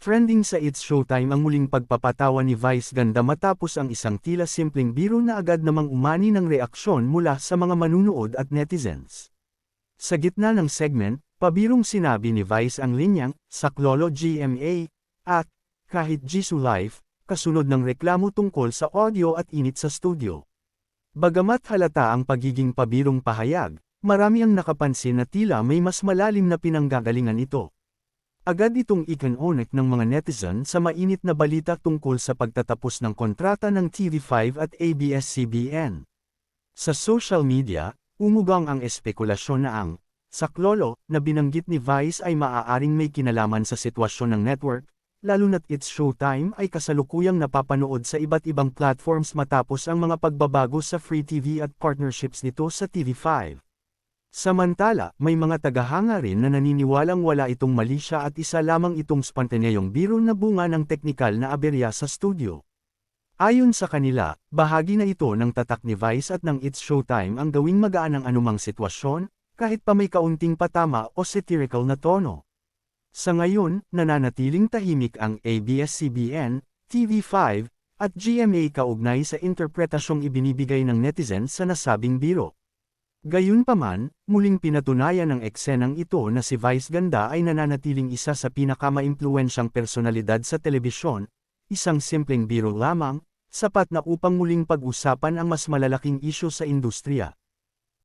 Trending sa It's Showtime ang muling pagpapatawa ni Vice ganda matapos ang isang tila simpleng biro na agad namang umani ng reaksyon mula sa mga manunood at netizens. Sa gitna ng segment, pabirong sinabi ni Vice ang linyang, "Saklolo GMA," at, "Kahit Jisoo Life," kasunod ng reklamo tungkol sa audio at init sa studio. Bagamat halata ang pagiging pabirong pahayag, marami ang nakapansin na tila may mas malalim na pinanggagalingan ito. Agad itong ikinonek ng mga netizen sa mainit na balita tungkol sa pagtatapos ng kontrata ng TV5 at ABS-CBN. Sa social media, umugang ang espekulasyon na ang "Saklolo" na binanggit ni Vice ay maaaring may kinalaman sa sitwasyon ng network, lalo na't It's Showtime ay kasalukuyang napapanood sa iba't ibang platforms matapos ang mga pagbabago sa free TV at partnerships nito sa TV5. Samantala, may mga tagahanga rin na naniniwalang wala itong mali siya at isa lamang itong spontaneyong biro na bunga ng teknikal na aberya sa studio. Ayon sa kanila, bahagi na ito ng tatak ni Vice at ng It's Showtime ang gawing magaan ang anumang sitwasyon, kahit pa may kaunting patama o satirical na tono. Sa ngayon, nananatiling tahimik ang ABS-CBN, TV5, at GMA kaugnay sa interpretasyong ibinibigay ng netizens sa nasabing biro. Gayunpaman, muling pinatunayan ng eksenang ito na si Vice Ganda ay nananatiling isa sa pinakamaimpluwensyang personalidad sa telebisyon, isang simpleng biro lamang, sapat na upang muling pag-usapan ang mas malalaking isyu sa industriya.